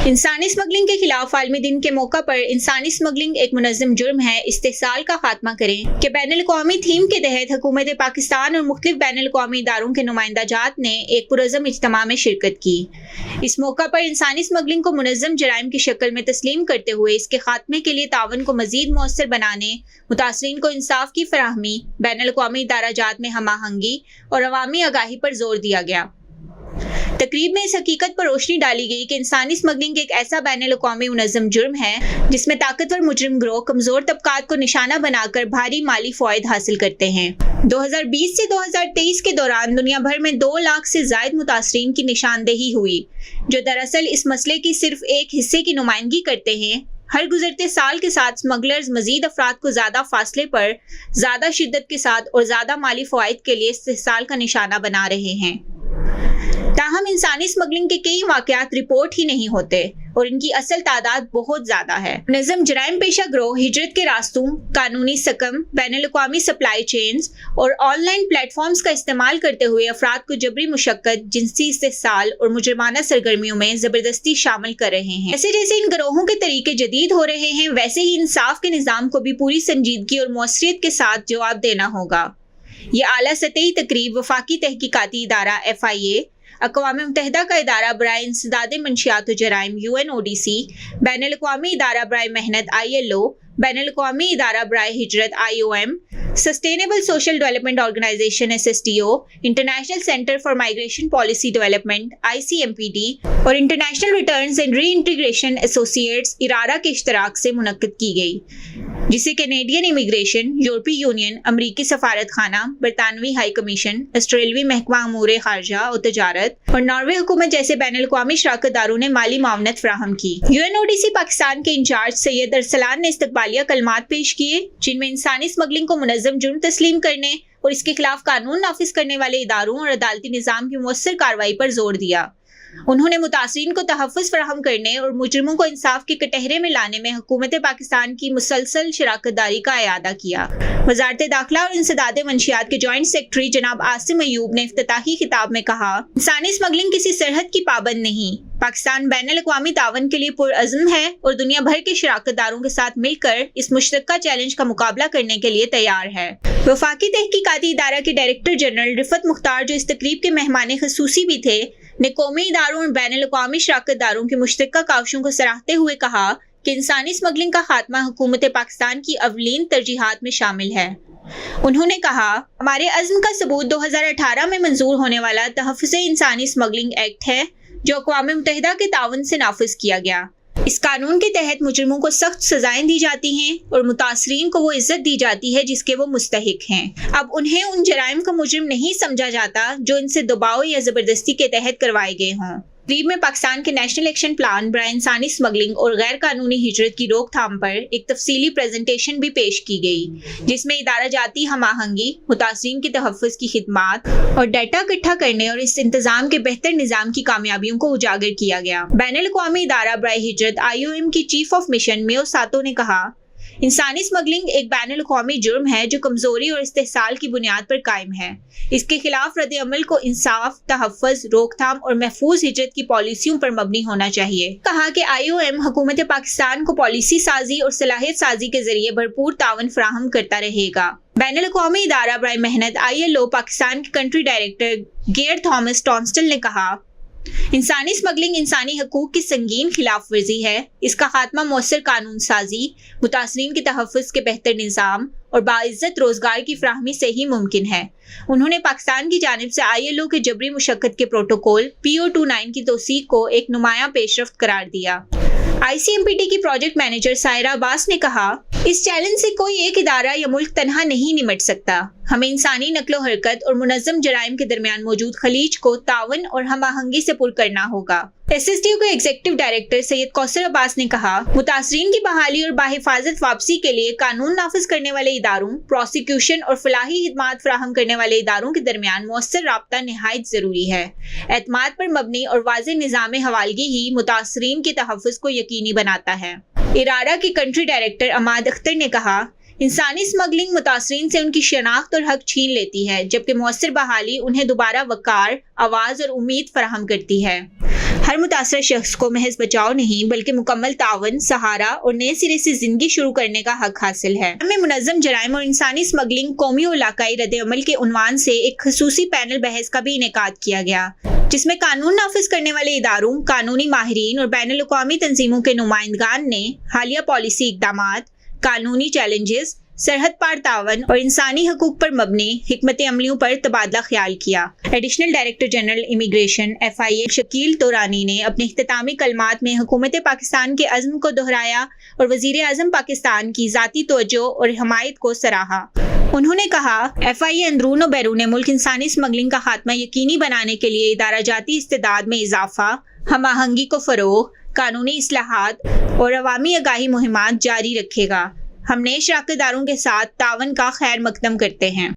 इंसानी स्मगलिंग के खिलाफ आलमी दिन के मौका पर इंसानी स्मगलिंग एक मुनज़्ज़म जुर्म है, इस्तेहसाल का खात्मा करें के बैनुल-अक़वामी थीम के तहत हुकूमत पाकिस्तान और मुख्तलिफ बैनुल-अक़वामी इदारों के नुमाइंदा जात ने एक पुरअज़म इज्तिमा में शिरकत की। इस मौका पर इंसानी स्मगलिंग को मुनज़्ज़म जराइम की शक्ल में तस्लीम करते हुए इसके खात्मे के लिए तावन को मज़ीद मौसर बनाने, मुतासरीन को इंसाफ की फराहमी, बैनुल-अक़वामी इदारा जात में हम आहंगी और अवामी आगाही पर जोर दिया गया। तकरीब में इस हकीकत पर रोशनी डाली गई कि इंसानी स्मगलिंग एक ऐसा बैनुल-अक़वामी मुनज़्ज़म जुर्म है जिसमें ताकतवर मुजरिम गिरोह कमजोर तबकात को निशाना बनाकर भारी माली फ़वाइद हासिल करते हैं। 2020 से 2023 के दौरान दुनिया भर में 2 लाख से ज़ायद मुतासरीन की निशानदेही हुई, जो दरअसल इस मसले की सिर्फ एक हिस्से की नुमाइंदगी करते हैं। हर गुजरते साल के साथ स्मगलर्स मजीद अफराद को ज्यादा फासले पर, ज्यादा शिद्दत के साथ और ज्यादा माली फ़वाइद के लिए इस्तेहसाल का निशाना बना रहे हैं। ताहम इंसानी स्मगलिंग के कई वाक़यात रिपोर्ट ही नहीं होते और इनकी असल तादाद बहुत ज्यादा है। मुनज़्ज़म जराइम पेशा गिरोह हिजरत के रास्तों, कानूनी सकम, बैनुल-अक़वामी सप्लाई चेन्स और ऑनलाइन प्लेटफॉर्म्स का इस्तेमाल करते हुए अफराद को जबरी मुशक्कत, जिनसी इस्तेहसाल और मुजरिमाना सरगर्मियों में जबरदस्ती शामिल कर रहे हैं। जैसे जैसे इन गिरोहों के तरीके जदीद हो रहे हैं, वैसे ही इंसाफ के निज़ाम को भी पूरी संजीदगी और मौसरियत के साथ जवाब देना होगा। ये आला सतही तकरीब वफाकी तहकीकाती इदारा FIA, अक़वाम मुत्तहिदा का इदारा बराए इंसदादे मंशियात व जराइम UNODC, बैनुल-अक़वामी इदारा बराए मेहनत ILO, बैनुल-अक़वामी इदारा बराए हिजरत IOM, sustainable social development organization SSDO, international centre for migration policy development ICMPD और international returns and reintegration associates इरारा के इश्तराक से मुनक्किद की गई, जिसे कैनेडियन इमिग्रेशन, यूरोपीय यूनियन, अमरीकी सफारत खाना, बरतानवी हाई कमीशन, ऑस्ट्रेलवी महकमा अमूर खारजा और तजारत और नॉर्वे हुकूमत जैसे बैनुल-अक़वामी शराकतदारों ने माली मावनत फराहम की। UNODC पाकिस्तान के इंचार्ज सैयद अरसलान ने इस्तकबालिया कलमात पेश किए, जिनमें इंसानी स्मगलिंग को मुनज़्ज़म जुर्म तस्लीम करने और इसके खिलाफ कानून नाफिज करने वाले इदारों और अदालती निज़ाम की मुअस्सर कार्रवाई पर जोर दिया। उन्होंने मुतासरीन को तहफ़्फ़ुज़ फराहम करने और मुजरिमों को इंसाफ के कटहरे में लाने में हुकूमत पाकिस्तान की मुसलसल शराकतदारी का इयादा किया। वज़ारत दाखिला और इंसदादे मंशियात के जॉइंट सेक्रेटरी जनाब आसिम अयूब ने इफ्तिताही खिताब में कहा, इंसानी स्मगलिंग किसी सरहद की पाबंद नहीं, पाकिस्तान बैनुल-अक़वामी तावन के लिए पुरअज़्म है और दुनिया भर के शराकतदारों के साथ मिलकर इस मुश्तरका चैलेंज का मुकाबला करने के लिए तैयार है। वफाकी तहकीकाती इदारा के डायरेक्टर जनरल रिफत मुख्तार, जो इस तकरीब के मेहमान ख़ुसूसी भी थे, ने कौमी इदारों और बैनुल-अक़वामी शराकतदारों की मुश्तरका काविशों को सराहते हुए कहा कि इंसानी स्मगलिंग का खात्मा हुकूमत पाकिस्तान की अवलीन तरजीहात में शामिल है। उन्होंने कहा, हमारे अज़्म का सबूत 2018 में मंजूर होने वाला तहफ़्फ़ुज़ इंसानी स्मगलिंग एक्ट है, जो अक़वाम मुत्तहिदा के तावन से नाफिज किया गया। इस कानून के तहत मुजरिमों को सख्त सजाएं दी जाती हैं और मुतासरीन को वो इज्जत दी जाती है जिसके वो मुस्तहिक हैं। अब उन्हें उन जराइम का मुजरिम नहीं समझा जाता जो इनसे दबाव या जबरदस्ती के तहत करवाए गए हों। तकरीब में पाकिस्तान के नेशनल एक्शन प्लान बराए इंसानी स्मगलिंग और गैर कानूनी हिजरत की रोकथाम पर एक तफसीली प्रेजेंटेशन भी पेश की गई, जिसमें इदारा जाती हम आहंगी, मुतासरीन की तहफ़्फ़ुज़ की खिदमात और डाटा इकट्ठा करने और इस इंतजाम के बेहतर निज़ाम की कामयाबियों को उजागर किया गया। बैनुल-अक़वामी इदारा बराए हिजरत IOM की चीफ ऑफ मिशन मेयो सातो ने कहा, इंसानी स्मगलिंग एक बैनुल-अक़वामी जुर्म है जो कमजोरी और इस्तेहसाल की बुनियाद पर कायम है। इसके खिलाफ रद्द अमल को इंसाफ, तहफ़्फ़ुज़, रोकथाम और महफूज हिजरत की पॉलिसियों पर मबनी होना चाहिए। कहा कि IOM हुकूमत पाकिस्तान को पॉलिसी साजी और सलाहियत साजी के जरिए भरपूर तावन फराहम करता रहेगा। बैनुल-अक़वामी इदारा बराए मेहनत ILO पाकिस्तान के कंट्री डायरेक्टर गेयर थॉमस टॉन्स्टल ने कहा, इंसानी स्मगलिंग इंसानी हकूक की संगीन खिलाफ वर्जी है। इसका खात्मा मौसर कानून साजी, मुतासरीन के तहफ़्फ़ुज़ के बेहतर निज़ाम और बाइज़्ज़त रोजगार की फराहमी से ही मुमकिन है। उन्होंने पाकिस्तान की जानिब से ILO के जबरी मुशक्कत के प्रोटोकॉल PO29 की तौसीक को एक नुमाया पेशरफ्त करार दिया। ICMPD की प्रोजेक्ट मैनेजर सायरा अब्बास ने कहा, इस चैलेंज से कोई एक इदारा या मुल्क तनहा नहीं निमट सकता। हमें इंसानी नक्लो हरकत और मुनज़्ज़म जराइम के दरमियान मौजूद खलीज को तावन और हम आहंगी से पुर करना होगा। SSDO के एग्जीक्यूटिव डायरेक्टर सैयद कौसर अब्बास ने कहा, मुतासरीन की बहाली और बाहिफाजत वापसी के लिए कानून नाफिज करने वाले इदारों, प्रोसिक्यूशन और फलाही खिदमात फराहम करने वाले इदारों के दरमियान मौसर राब्ता निहायत जरूरी है। एतमाद पर मबनी और वाज़ेह निज़ाम हवालगी ही मुतासरीन के तहफ़्फ़ुज़ को यकीनी बनाता है। इरारा के कंट्री डायरेक्टर अमाद अख्तर ने कहा, इंसानी स्मगलिंग मुतासरीन से उनकी शनाख्त और हक छीन लेती है, जबकि मौसर बहाली उन्हें दोबारा वकार, आवाज़ और उम्मीद फराहम करती है। ہر متاثرہ شخص کو محض بچاؤ نہیں بلکہ مکمل تعاون، سہارا اور نئے سرے سے زندگی شروع کرنے کا حق حاصل ہے۔ ہمیں منظم جرائم اور انسانی اسمگلنگ قومی اور علاقائی رد عمل کے عنوان سے ایک خصوصی پینل بحث کا بھی انعقاد کیا گیا، جس میں قانون نافذ کرنے والے اداروں، قانونی ماہرین اور بین الاقوامی تنظیموں کے نمائندگان نے حالیہ پالیسی اقدامات، قانونی چیلنجز، سرحد پار تعاون اور انسانی حقوق پر مبنی حکمت عملیوں پر تبادلہ خیال کیا۔ Additional director general immigration FIA Shakeel Torani نے اپنے اختتامی کلمات میں حکومت پاکستان کے عزم کو دہرایا اور وزیر اعظم پاکستان کی ذاتی توجہ اور حمایت کو سراہا۔ انہوں نے کہا، FIA اندرون و بیرون ملک انسانی اسمگلنگ کا خاتمہ یقینی بنانے کے لیے ادارہ جاتی استعداد میں اضافہ، ہم آہنگی کو فروغ، قانونی اصلاحات اور عوامی آگاہی مہمات جاری رکھے گا۔ ہم نئے شراکت داروں کے ساتھ تعاون کا خیر مقدم کرتے ہیں۔